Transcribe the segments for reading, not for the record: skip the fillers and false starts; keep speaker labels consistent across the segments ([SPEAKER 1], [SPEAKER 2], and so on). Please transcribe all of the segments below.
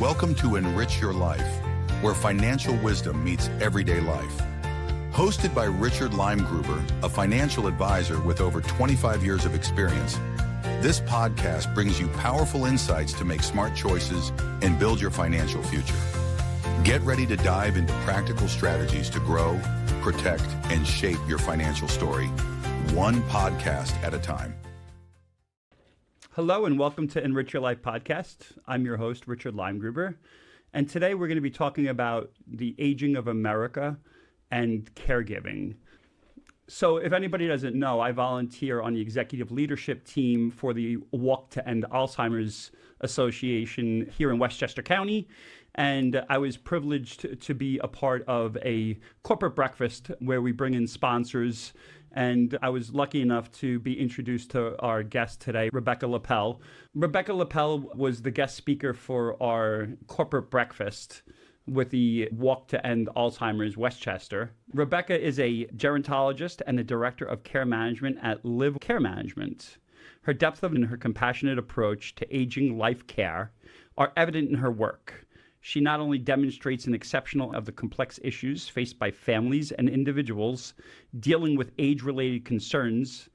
[SPEAKER 1] Welcome to Enrich Your Life, where financial wisdom meets everyday life. Hosted by Richard Leimgruber, a financial advisor with over 25 years of experience, this podcast brings you powerful insights to make smart choices and build your financial future. Get ready to dive into practical strategies to grow, protect, and shape your financial story, one podcast at a time.
[SPEAKER 2] Hello and welcome to Enrich Your Life podcast. I'm your host, Richard Leimgruber, and today we're going to be talking about the aging of America and caregiving. So if anybody doesn't know, I volunteer on the executive leadership team for the Walk to End Alzheimer's Association here in Westchester County, and I was privileged to be a part of a corporate breakfast where we bring in sponsors. And I was lucky enough to be introduced to our guest today, Rebecca Lippel. Rebecca Lippel was the guest speaker for our corporate breakfast with the Walk to End Alzheimer's Westchester. Rebecca is a gerontologist and the director of care management at Live Care Management. Her depth and her compassionate approach to aging life care are evident in her work. She not only demonstrates an exceptional of the complex issues faced by families and individuals dealing with age-related concerns,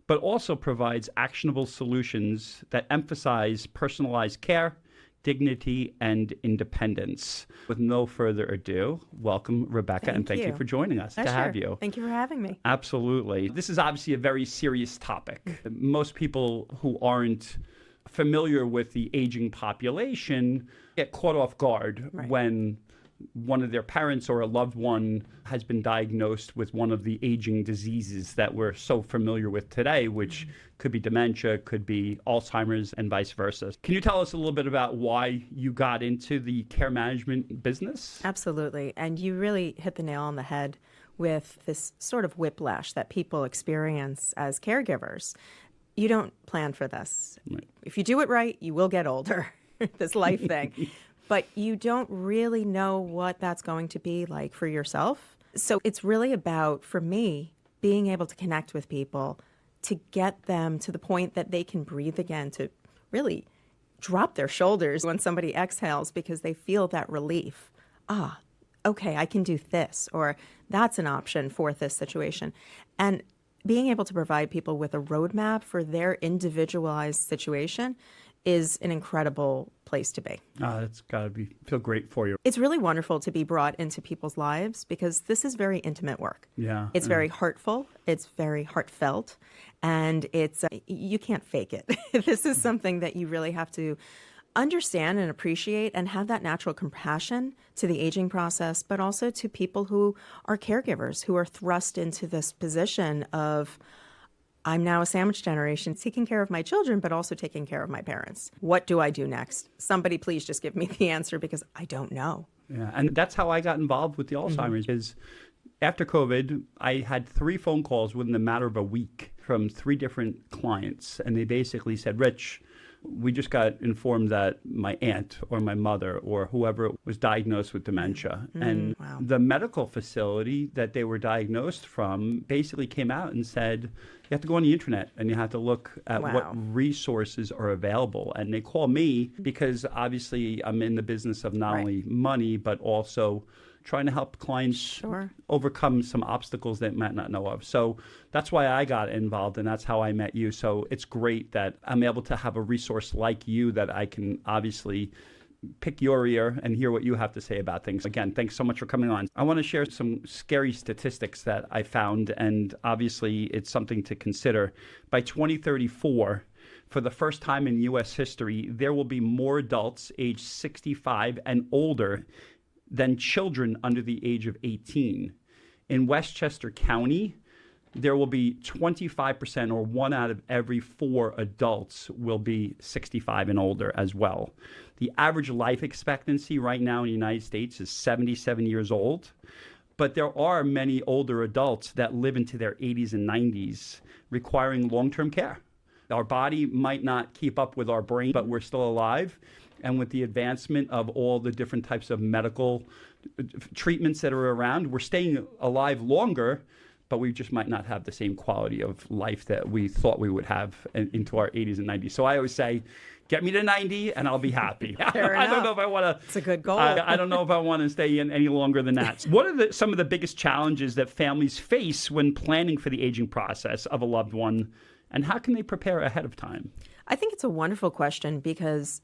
[SPEAKER 2] but also provides actionable solutions that emphasize personalized care, dignity, and independence. With no further ado, welcome, Rebecca, and thank you for joining us.
[SPEAKER 3] Pleasure.
[SPEAKER 2] To have you.
[SPEAKER 3] Thank you for having me.
[SPEAKER 2] Absolutely. This is obviously a very serious topic. Most people who aren't familiar with the aging population get caught off guard when one of their parents or a loved one has been diagnosed with one of the aging diseases that we're so familiar with today, which could be dementia, could be Alzheimer's, and vice versa. Can you tell us a little bit about why you got into the care management business?
[SPEAKER 3] Absolutely. And you really hit the nail on the head with this sort of whiplash that people experience as caregivers. You don't plan for this. Right. If you do it right, you will get older, this life thing. But you don't really know what that's going to be like for yourself. So it's really about, for me, being able to connect with people to get them to the point that they can breathe again, to really drop their shoulders when somebody exhales because they feel that relief. Okay, I can do this, or that's an option for this situation. And being able to provide people with a roadmap for their individualized situation is an incredible place to be.
[SPEAKER 2] That's got to feel great for you.
[SPEAKER 3] It's really wonderful to be brought into people's lives because this is very intimate work.
[SPEAKER 2] Yeah,
[SPEAKER 3] it's very heartful, it's very heartfelt, and it's you can't fake it. This is something that you really have to understand and appreciate and have that natural compassion to the aging process, but also to people who are caregivers, who are thrust into this position of, I'm now a sandwich generation, taking care of my children, but also taking care of my parents. What do I do next? Somebody please just give me the answer because I don't know.
[SPEAKER 2] Yeah, and that's how I got involved with the Alzheimer's. Is after COVID, I had 3 phone calls within a matter of a week from 3 different clients, and they basically said, Rich, we just got informed that my aunt or my mother or whoever was diagnosed with dementia. And the medical facility that they were diagnosed from basically came out and said, you have to go on the internet and you have to look at what resources are available. And they call me because obviously I'm in the business of not only money, but also trying to help clients overcome some obstacles they might not know of. So that's why I got involved, and that's how I met you. So it's great that I'm able to have a resource like you that I can obviously pick your ear and hear what you have to say about things. Again, thanks so much for coming on. I want to share some scary statistics that I found, and obviously it's something to consider. By 2034, for the first time in U.S. history, there will be more adults aged 65 and older than children under the age of 18. In Westchester County, there will be 25%, or 1 out of every 4 adults will be 65 and older as well. The average life expectancy right now in the United States is 77 years old, but there are many older adults that live into their 80s and 90s requiring long-term care. Our body might not keep up with our brain, but we're still alive. And with the advancement of all the different types of medical treatments that are around, we're staying alive longer, but we just might not have the same quality of life that we thought we would have into our 80s and 90s. So I always say, get me to 90 and I'll be happy.
[SPEAKER 3] Fair
[SPEAKER 2] I don't
[SPEAKER 3] enough.
[SPEAKER 2] know if I want to.
[SPEAKER 3] It's a good goal.
[SPEAKER 2] I don't know if I want to stay in any longer than that. What are some of the biggest challenges that families face when planning for the aging process of a loved one, and how can they prepare ahead of time?
[SPEAKER 3] I think it's a wonderful question because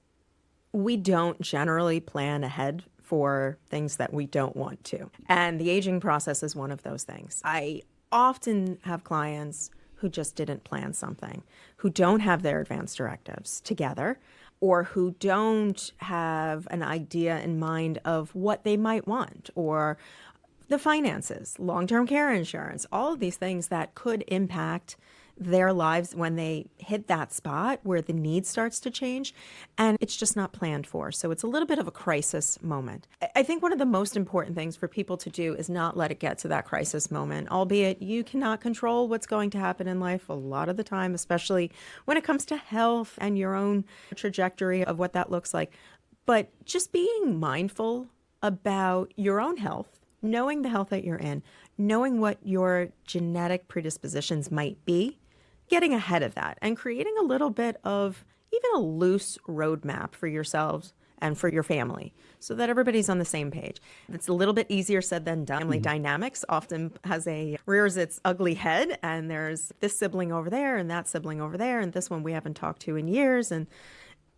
[SPEAKER 3] we don't generally plan ahead for things that we don't want to. And the aging process is one of those things. I often have clients who just didn't plan something, who don't have their advance directives together, or who don't have an idea in mind of what they might want, or the finances, long-term care insurance, all of these things that could impact their lives when they hit that spot where the need starts to change, and it's just not planned for. So it's a little bit of a crisis moment. I think one of the most important things for people to do is not let it get to that crisis moment, albeit you cannot control what's going to happen in life a lot of the time, especially when it comes to health and your own trajectory of what that looks like. But just being mindful about your own health, knowing the health that you're in, knowing what your genetic predispositions might be, getting ahead of that and creating a little bit of even a loose roadmap for yourselves and for your family so that everybody's on the same page. It's a little bit easier said than done. Family dynamics often rears its ugly head, and there's this sibling over there and that sibling over there and this one we haven't talked to in years, and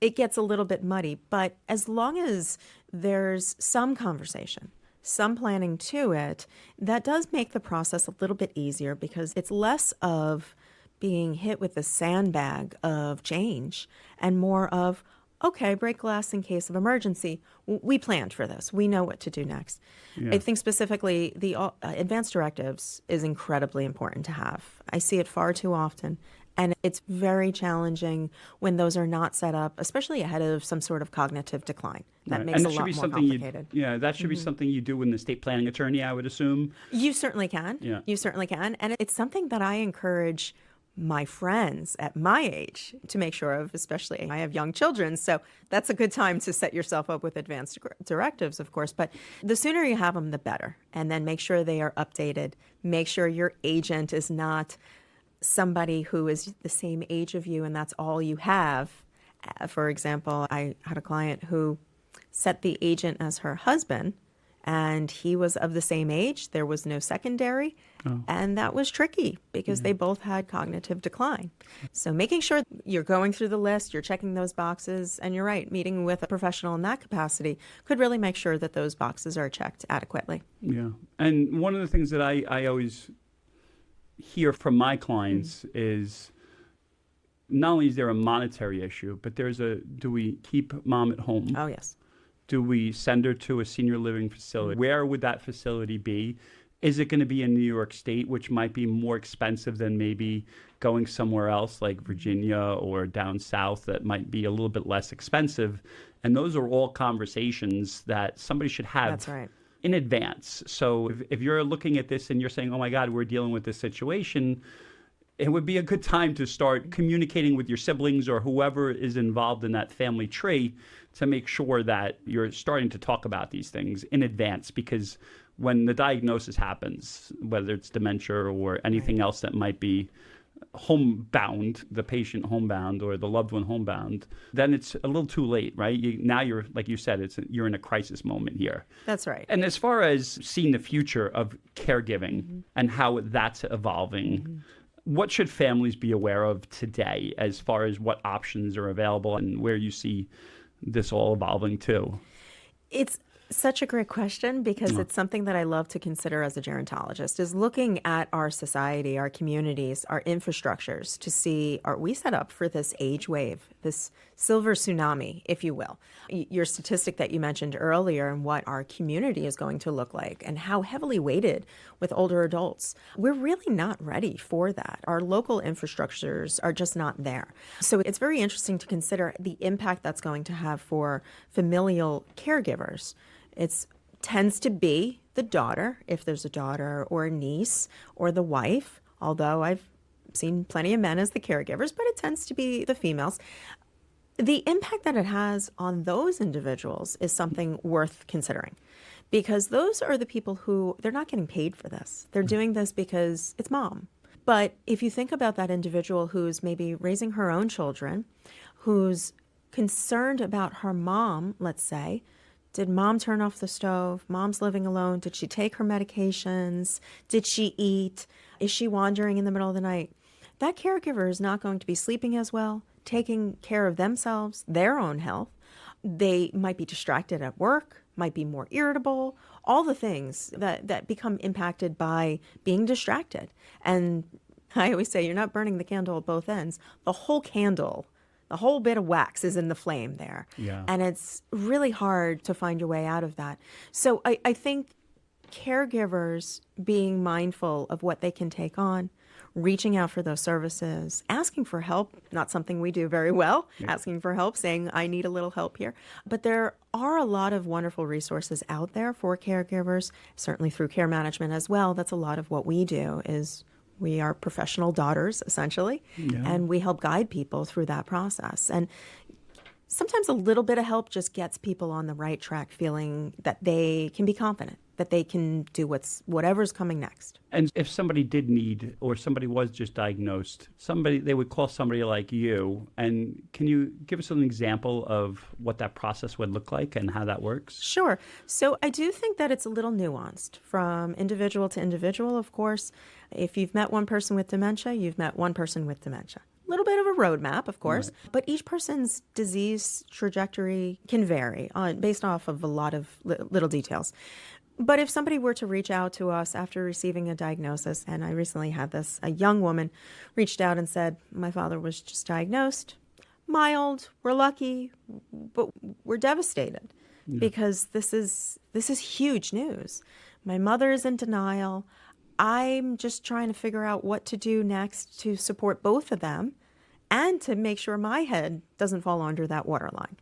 [SPEAKER 3] it gets a little bit muddy. But as long as there's some conversation, some planning to it, that does make the process a little bit easier because it's less of being hit with the sandbag of change and more of, okay, break glass in case of emergency. We planned for this. We know what to do next. Yeah. I think specifically the advance directives is incredibly important to have. I see it far too often. And it's very challenging when those are not set up, especially ahead of some sort of cognitive decline. That makes it a lot more complicated.
[SPEAKER 2] That should be something you do with an estate planning attorney, I would assume.
[SPEAKER 3] You certainly can.
[SPEAKER 2] Yeah.
[SPEAKER 3] You certainly can. And it's something that I encourage my friends at my age to make sure of, especially I have young children. So that's a good time to set yourself up with advanced directives, of course. But the sooner you have them, the better. And then make sure they are updated. Make sure your agent is not somebody who is the same age of you and that's all you have. For example, I had a client who set the agent as her husband, and he was of the same age. There was no secondary, and that was tricky because they both had cognitive decline. So making sure you're going through the list, you're checking those boxes, and you're right, meeting with a professional in that capacity could really make sure that those boxes are checked adequately.
[SPEAKER 2] Yeah. And one of the things that I always hear from my clients is not only is there a monetary issue, but do we keep mom at home?
[SPEAKER 3] Oh, yes.
[SPEAKER 2] Do we send her to a senior living facility? Where would that facility be? Is it going to be in New York State, which might be more expensive than maybe going somewhere else like Virginia or down south that might be a little bit less expensive? And those are all conversations that somebody should have.
[SPEAKER 3] That's right.
[SPEAKER 2] In advance. So if you're looking at this and you're saying, oh my God, we're dealing with this situation, it would be a good time to start communicating with your siblings or whoever is involved in that family tree to make sure that you're starting to talk about these things in advance, because when the diagnosis happens, whether it's dementia or anything else that might be homebound, the patient homebound or the loved one homebound, then it's a little too late, right? Now you're, like you said, you're in a crisis moment here.
[SPEAKER 3] That's right.
[SPEAKER 2] And as far as seeing the future of caregiving and how that's evolving, what should families be aware of today as far as what options are available and where you see this all evolving to? It's
[SPEAKER 3] such a great question because it's something that I love to consider as a gerontologist, is looking at our society, our communities, our infrastructures to see, are we set up for this age wave, this silver tsunami, if you will? Your statistic that you mentioned earlier and what our community is going to look like and how heavily weighted with older adults. We're really not ready for that. Our local infrastructures are just not there. So it's very interesting to consider the impact that's going to have for familial caregivers. It tends to be the daughter, if there's a daughter or a niece, or the wife, although I've seen plenty of men as the caregivers, but it tends to be the females. The impact that it has on those individuals is something worth considering, because those are the people who, they're not getting paid for this. They're doing this because it's mom. But if you think about that individual who's maybe raising her own children, who's concerned about her mom, let's say, did mom turn off the stove? Mom's living alone. Did she take her medications? Did she eat? Is she wandering in the middle of the night? That caregiver is not going to be sleeping as well, taking care of themselves, their own health. They might be distracted at work, might be more irritable, all the things that become impacted by being distracted. And I always say, you're not burning the candle at both ends. The whole candle, the whole bit of wax is in the flame there.
[SPEAKER 2] Yeah.
[SPEAKER 3] And it's really hard to find your way out of that. So I think caregivers being mindful of what they can take on, reaching out for those services, asking for help, not something we do very well, asking for help, saying, I need a little help here. But there are a lot of wonderful resources out there for caregivers, certainly through care management as well. That's a lot of what we do is we are professional daughters, essentially, and we help guide people through that process. And sometimes a little bit of help just gets people on the right track, feeling that they can be confident, that they can do whatever's coming next.
[SPEAKER 2] And if somebody did need, or somebody was just diagnosed, they would call somebody like you. And can you give us an example of what that process would look like and how that works?
[SPEAKER 3] Sure. So I do think that it's a little nuanced from individual to individual, of course. If you've met one person with dementia, you've met one person with dementia. A little bit of a roadmap, of course, but each person's disease trajectory can vary based off of a lot of little details. But if somebody were to reach out to us after receiving a diagnosis, and I recently had this, a young woman reached out and said, my father was just diagnosed, mild, we're lucky, but we're devastated because this is huge news. My mother is in denial. I'm just trying to figure out what to do next to support both of them and to make sure my head doesn't fall under that waterline.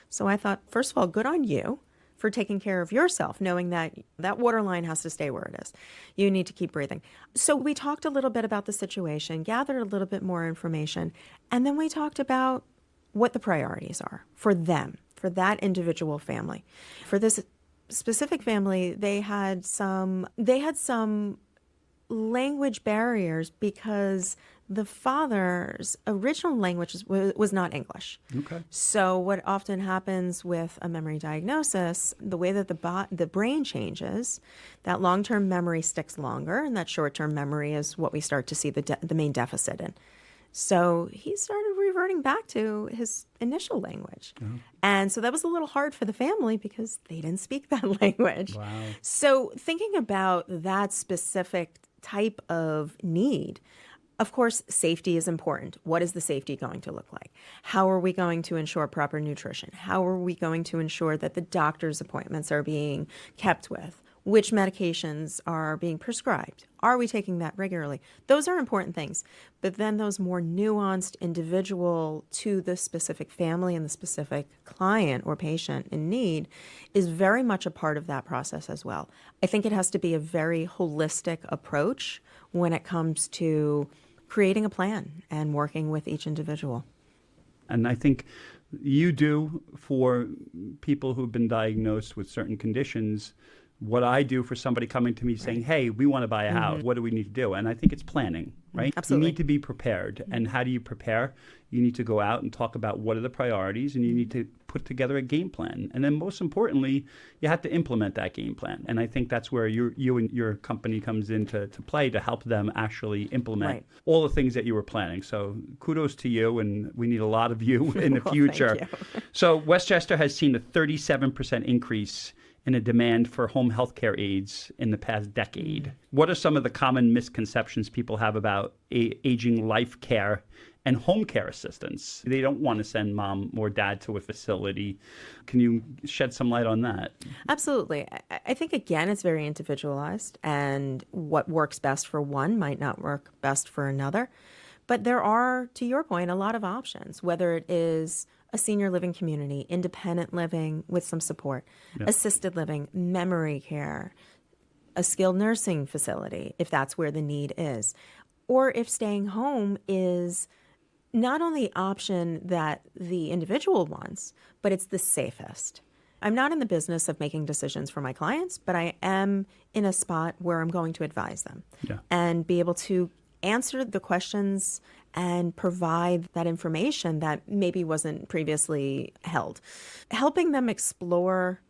[SPEAKER 3] So I thought, first of all, good on you for taking care of yourself, knowing that that waterline has to stay where it is. You need to keep breathing. So we talked a little bit about the situation, gathered a little bit more information, and then we talked about what the priorities are for them, for that individual family. For this specific family, they had some language barriers because the father's original language was not English.
[SPEAKER 2] Okay.
[SPEAKER 3] So what often happens with a memory diagnosis, the way that the brain changes, that long-term memory sticks longer, and that short-term memory is what we start to see the main deficit in. So he started reverting back to his initial language. Oh. And so that was a little hard for the family because they didn't speak that language.
[SPEAKER 2] Wow.
[SPEAKER 3] So thinking about that specific type of need, of course, safety is important. What is the safety going to look like? How are we going to ensure proper nutrition? How are we going to ensure that the doctor's appointments are being kept with? Which medications are being prescribed? Are we taking that regularly? Those are important things. But then those more nuanced, individual to the specific family and the specific client or patient in need is very much a part of that process as well. I think it has to be a very holistic approach when it comes to creating a plan and working with each individual.
[SPEAKER 2] And I think you do for people who've been diagnosed with certain conditions what I do for somebody coming to me saying, hey, we want to buy a house. What do we need to do? And I think it's planning, right?
[SPEAKER 3] Absolutely.
[SPEAKER 2] You need to be prepared. And how do you prepare? You need to go out and talk about what are the priorities, and you need to put together a game plan. And then most importantly, you have to implement that game plan. And I think that's where you and your company comes into play to help them actually implement all the things that you were planning. So kudos to you, and we need a lot of you in the future.
[SPEAKER 3] Thank you.
[SPEAKER 2] So Westchester has seen a 37% increase in a demand for home health care aides in the past decade. What are some of the common misconceptions people have about aging life care and home care assistance? They don't want to send mom or dad to a facility. Can you shed some light on that?
[SPEAKER 3] Absolutely. I think, again, it's very individualized, and what works best for one might not work best for another. But there are, to your point, a lot of options, whether it is a senior living community, independent living with some support, assisted living, memory care, a skilled nursing facility, if that's where the need is. Or if staying home is not only option that the individual wants, but it's the safest. I'm not in the business of making decisions for my clients, but I am in a spot where I'm going to advise them and be able to answer the questions and provide that information that maybe wasn't previously held. Helping them explore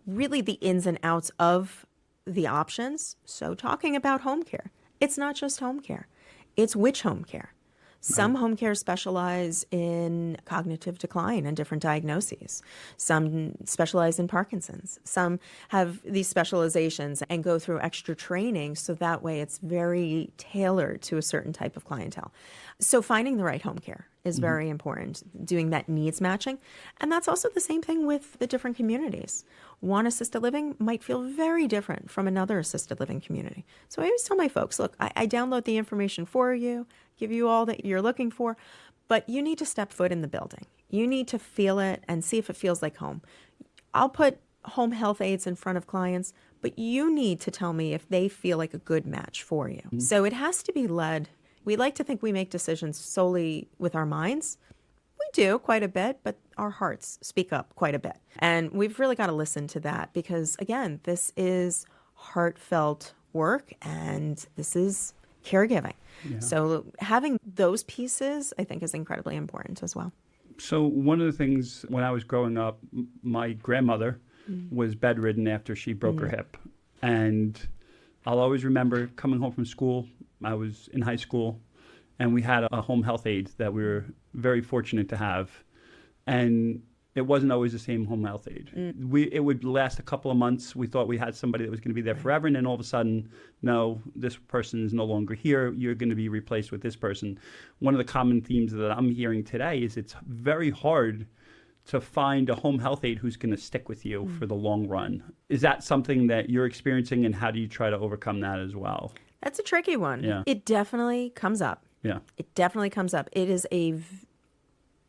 [SPEAKER 3] really the ins and outs of the options. So talking about home care, it's not just home care, it's which home care. Some home care specialize in cognitive decline and different diagnoses. Some specialize in Parkinson's. Some have these specializations and go through extra training, so that way it's very tailored to a certain type of clientele. So finding the right home care is very important, doing that needs matching. And that's also the same thing with the different communities. One assisted living might feel very different from another assisted living community. So I always tell my folks, look, I download the information for you, give you all that you're looking for, but you need to step foot in the building. You need to feel it and see if it feels like home. I'll put home health aides in front of clients, but you need to tell me if they feel like a good match for you. So it has to be led. We like to think we make decisions solely with our minds. We do quite a bit, but our hearts speak up quite a bit. And we've really got to listen to that because, again, this is heartfelt work and this is caregiving. Yeah. So having those pieces, I think, is incredibly important as well.
[SPEAKER 2] So one of the things when I was growing up, my grandmother was bedridden after she broke her hip. And I'll always remember coming home from school. I was in high school, and we had a home health aide that we were very fortunate to have. And it wasn't always the same home health aide. It would last a couple of months. We thought we had somebody that was going to be there forever, and then all of a sudden, no, this person is no longer here. You're going to be replaced with this person. One of the common themes that I'm hearing today is it's very hard to find a home health aide who's going to stick with you for the long run. Is that something that you're experiencing, and how do you try to overcome that as well?
[SPEAKER 3] That's a tricky one.
[SPEAKER 2] Yeah.
[SPEAKER 3] It definitely comes up.
[SPEAKER 2] Yeah.
[SPEAKER 3] It definitely comes up. It is a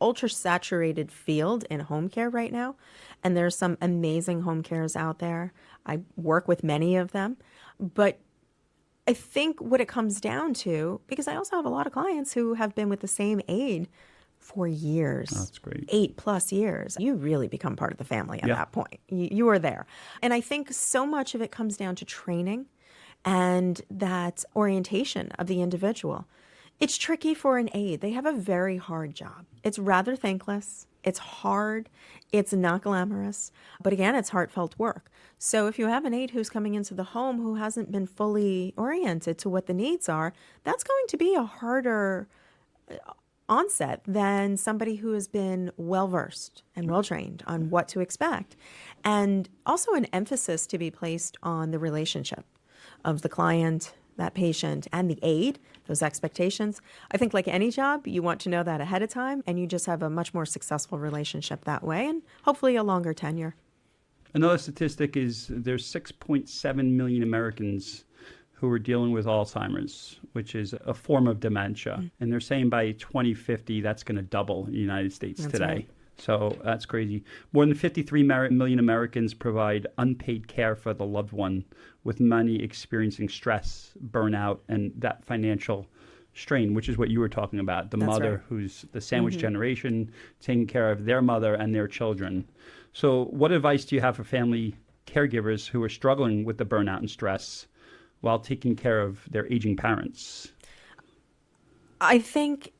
[SPEAKER 3] ultra saturated field in home care right now. And there's some amazing home cares out there. I work with many of them. But I think what it comes down to, because I also have a lot of clients who have been with the same aide for years.
[SPEAKER 2] Oh, that's great.
[SPEAKER 3] 8+ years. You really become part of the family at that point. You are there. And I think so much of it comes down to training and that orientation of the individual. It's tricky for an aide. They have a very hard job. It's rather thankless. It's hard. It's not glamorous. But again, it's heartfelt work. So if you have an aide who's coming into the home who hasn't been fully oriented to what the needs are, that's going to be a harder onset than somebody who has been well-versed and well-trained on what to expect. And also an emphasis to be placed on the relationship of the client, that patient, and the aide, those expectations. I think like any job, you want to know that ahead of time, and you just have a much more successful relationship that way, and hopefully a longer tenure.
[SPEAKER 2] Another statistic is there's 6.7 million Americans who are dealing with Alzheimer's, which is a form of dementia. And they're saying by 2050, that's going to double in the United States today. Right. So that's crazy. More than 53 million Americans provide unpaid care for the loved one, with many experiencing stress, burnout, and that financial strain, which is what you were talking about. The mother who's the sandwich generation, taking care of their mother and their children. So what advice do you have for family caregivers who are struggling with the burnout and stress while taking care of their aging parents?
[SPEAKER 3] I think,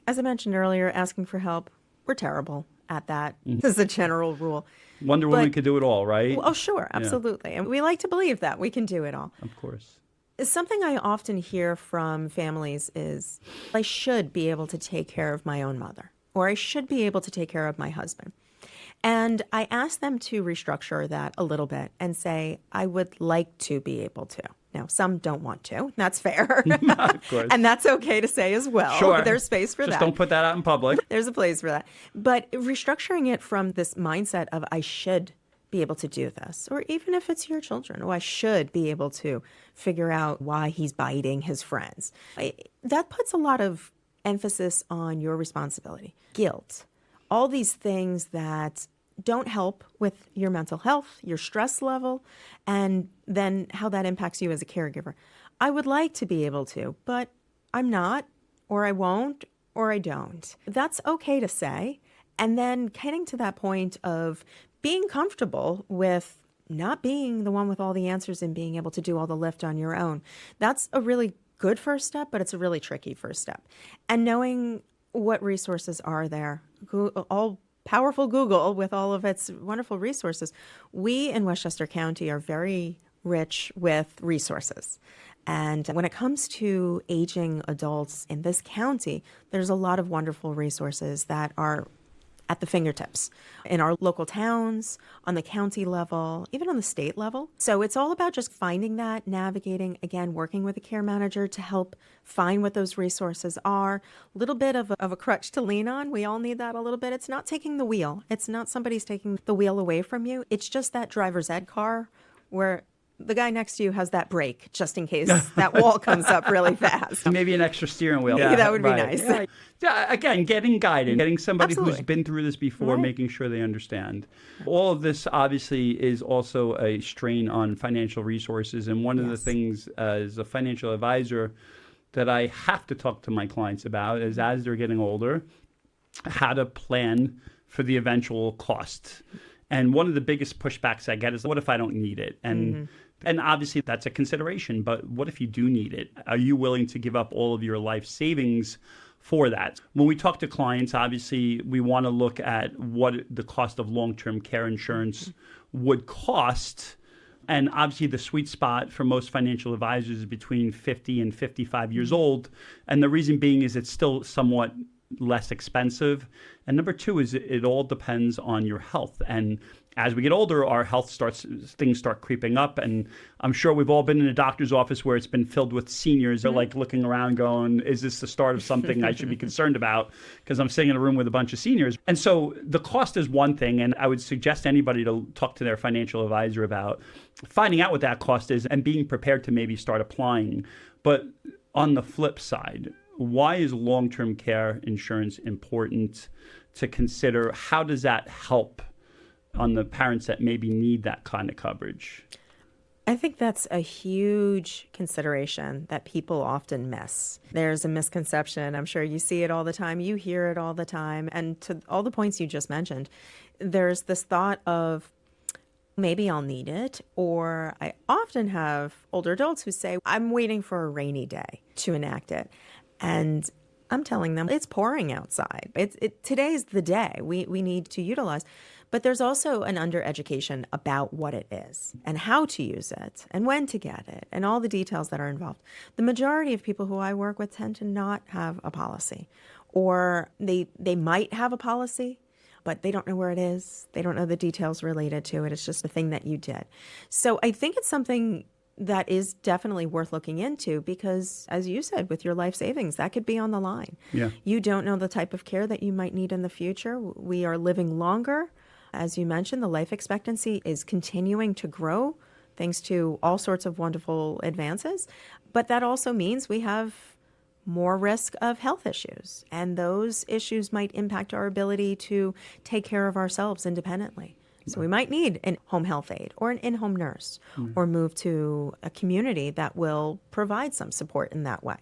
[SPEAKER 3] as I mentioned earlier, asking for help, we're terrible at that. This is a general rule.
[SPEAKER 2] Wonder Woman could do it all, right?
[SPEAKER 3] Oh, sure. Absolutely. Yeah. And we like to believe that we can do it all.
[SPEAKER 2] Of course.
[SPEAKER 3] Something I often hear from families is, I should be able to take care of my own mother, or I should be able to take care of my husband. And I ask them to restructure that a little bit and say, I would like to be able to. Now, some don't want to. That's fair.
[SPEAKER 2] Of course.
[SPEAKER 3] And that's okay to say as well.
[SPEAKER 2] Sure.
[SPEAKER 3] There's space for that.
[SPEAKER 2] Just don't put that out in public.
[SPEAKER 3] There's a place for that. But restructuring it from this mindset of I should be able to do this, or even if it's your children, I should be able to figure out why he's biting his friends. That puts a lot of emphasis on your responsibility, guilt, all these things that don't help with your mental health, your stress level, and then how that impacts you as a caregiver. I would like to be able to, but I'm not, or I won't, or I don't. That's okay to say. And then getting to that point of being comfortable with not being the one with all the answers and being able to do all the lift on your own. That's a really good first step, but it's a really tricky first step. And knowing what resources are there, all powerful Google with all of its wonderful resources. We in Westchester County are very rich with resources. And when it comes to aging adults in this county, there's a lot of wonderful resources that are at the fingertips in our local towns, on the county level, even on the state level. So it's all about just finding that, navigating, again, working with a care manager to help find what those resources are. A little bit of a crutch to lean on. We all need that a little bit. It's not taking the wheel. It's not somebody's taking the wheel away from you. It's just that driver's ed car where the guy next to you has that brake just in case that wall comes up really fast.
[SPEAKER 2] Maybe an extra steering wheel.
[SPEAKER 3] Yeah, that would be nice.
[SPEAKER 2] Yeah, again, getting guidance, getting somebody
[SPEAKER 3] Absolutely.
[SPEAKER 2] who's been through this before, making sure they understand. All of this obviously is also a strain on financial resources. And one of the things as a financial advisor that I have to talk to my clients about is as they're getting older, how to plan for the eventual cost. And one of the biggest pushbacks I get is, what if I don't need it? And obviously that's a consideration, but what if you do need it? Are you willing to give up all of your life savings for that? When we talk to clients, obviously we want to look at what the cost of long-term care insurance would cost. And obviously the sweet spot for most financial advisors is between 50 and 55 years old. And the reason being is it's still somewhat less expensive. And number two is it all depends on your health. And as we get older, our things start creeping up. And I'm sure we've all been in a doctor's office where it's been filled with seniors. They're like looking around going, is this the start of something I should be concerned about? Because I'm sitting in a room with a bunch of seniors. And so the cost is one thing. And I would suggest anybody to talk to their financial advisor about finding out what that cost is and being prepared to maybe start applying. But on the flip side, why is long-term care insurance important to consider? How does that help on the parents that maybe need that kind of coverage?
[SPEAKER 3] I think that's a huge consideration that people often miss. There's a misconception. I'm sure you see it all the time. You hear it all the time. And to all the points you just mentioned, there's this thought of, maybe I'll need it. Or I often have older adults who say, I'm waiting for a rainy day to enact it. And I'm telling them it's pouring outside. Today's the day we need to utilize. But there's also an undereducation about what it is and how to use it and when to get it and all the details that are involved. The majority of people who I work with tend to not have a policy, or they might have a policy, but they don't know where it is. They don't know the details related to it. It's just a thing that you did. So I think it's something that is definitely worth looking into because, as you said, with your life savings, that could be on the line.
[SPEAKER 2] Yeah.
[SPEAKER 3] You don't know the type of care that you might need in the future. We are living longer. As you mentioned, the life expectancy is continuing to grow thanks to all sorts of wonderful advances. But that also means we have more risk of health issues. And those issues might impact our ability to take care of ourselves independently. So we might need a home health aide or an in-home nurse or move to a community that will provide some support in that way.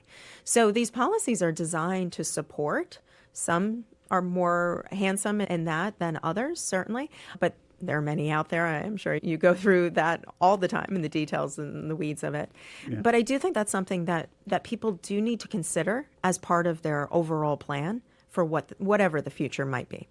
[SPEAKER 3] So these policies are designed to support. Some are more handsome in that than others, certainly. But there are many out there. I'm sure you go through that all the time in the details and the weeds of it. Yeah. But I do think that's something that people do need to consider as part of their overall plan for whatever the future might be.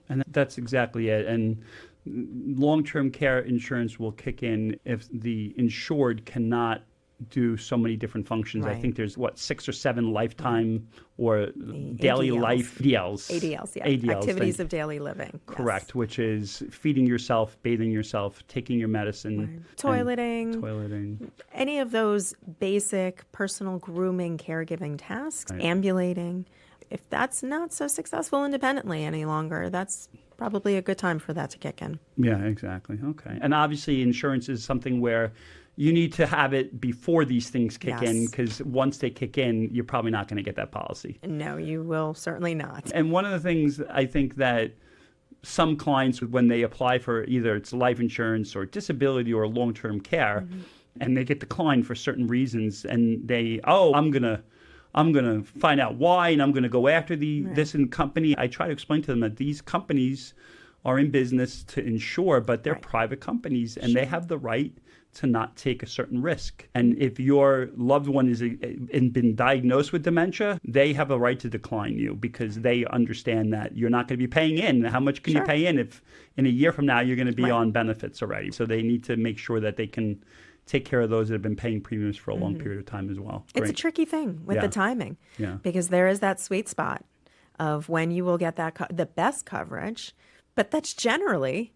[SPEAKER 2] And that's exactly it. And long-term care insurance will kick in if the insured cannot do so many different functions. Right. I think there's 6 or 7 lifetime or daily
[SPEAKER 3] ADLs.
[SPEAKER 2] Life ADLs.
[SPEAKER 3] ADLs, yeah.
[SPEAKER 2] ADLs,
[SPEAKER 3] activities of daily living.
[SPEAKER 2] Correct,
[SPEAKER 3] yes.
[SPEAKER 2] Which is feeding yourself, bathing yourself, taking your medicine.
[SPEAKER 3] Right. Toileting. Any of those basic personal grooming, caregiving tasks, right. Ambulating. If that's not so successful independently any longer, that's probably a good time for that to kick in.
[SPEAKER 2] Yeah, exactly. Okay. And obviously insurance is something where you need to have it before these things kick in, because once they kick in, you're probably not going to get that policy.
[SPEAKER 3] No, you will certainly not.
[SPEAKER 2] And one of the things I think that some clients, when they apply for either it's life insurance or disability or long-term care, and they get declined for certain reasons, and I'm I'm going to find out why, and I'm going to go after this company. I try to explain to them that these companies are in business to insure, but they're private companies, and they have the right to not take a certain risk. And if your loved one is been diagnosed with dementia, they have a right to decline you because they understand that you're not going to be paying in. How much can you pay in if in a year from now you're going to be on benefits already? So they need to make sure that they can take care of those that have been paying premiums for a long period of time as well.
[SPEAKER 3] It's a tricky thing with the timing because there is that sweet spot of when you will get the best coverage, but that's generally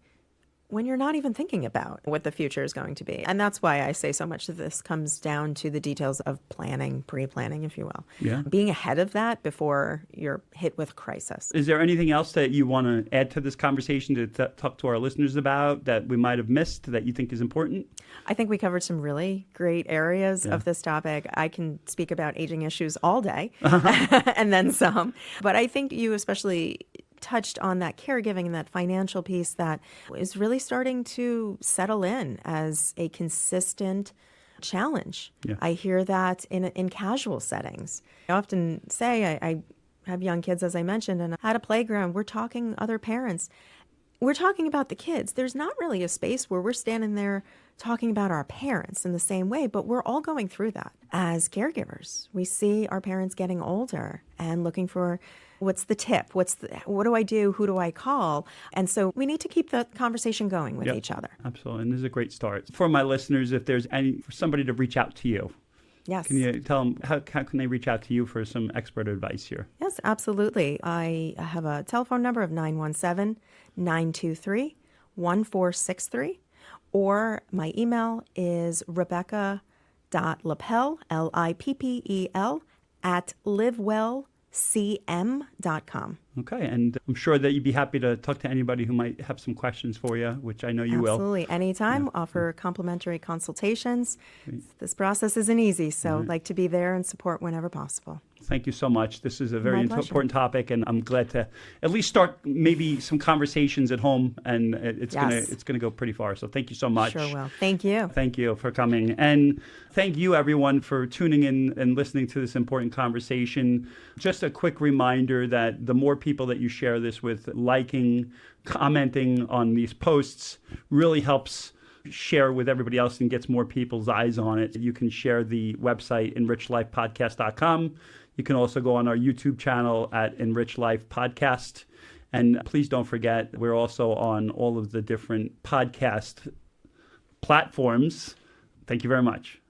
[SPEAKER 3] when you're not even thinking about what the future is going to be. And that's why I say so much of this comes down to the details of planning, pre-planning, if you will. Yeah. Being ahead of that before you're hit with crisis.
[SPEAKER 2] Is there anything else that you want to add to this conversation to talk to our listeners about that we might have missed that you think is important?
[SPEAKER 3] I think we covered some really great areas of this topic. I can speak about aging issues all day and then some. But I think you especially touched on that caregiving and that financial piece that is really starting to settle in as a consistent challenge. Yeah. I hear that in casual settings. I often say I have young kids, as I mentioned, and at a playground, we're talking other parents. We're talking about the kids. There's not really a space where we're standing there talking about our parents in the same way, but we're all going through that as caregivers. We see our parents getting older and looking for what's the tip? What do I do? Who do I call? And so we need to keep the conversation going with each other.
[SPEAKER 2] Absolutely. And this is a great start. For my listeners, if there's for somebody to reach out to you, can you tell them how can they reach out to you for some expert advice here?
[SPEAKER 3] Yes, absolutely. I have a telephone number of 917-923-1463, or my email is rebecca.lippel, Lippel, @livewellcm.com.
[SPEAKER 2] Okay, and I'm sure that you'd be happy to talk to anybody who might have some questions for you, which I know you will.
[SPEAKER 3] Absolutely. Anytime. Offer complimentary consultations. Great. This process isn't easy, so I'd like to be there and support whenever possible.
[SPEAKER 2] Thank you so much. This is a very important topic, and I'm glad to at least start maybe some conversations at home, and it's gonna go pretty far. So thank you so much.
[SPEAKER 3] Sure will. Thank you.
[SPEAKER 2] Thank you for coming, and thank you everyone for tuning in and listening to this important conversation. Just a quick reminder that the more people that you share this with, liking, commenting on these posts really helps share with everybody else and gets more people's eyes on it. You can share the website enrichlifepodcast.com. You can also go on our YouTube channel at Enrich Life Podcast. And please don't forget, we're also on all of the different podcast platforms. Thank you very much.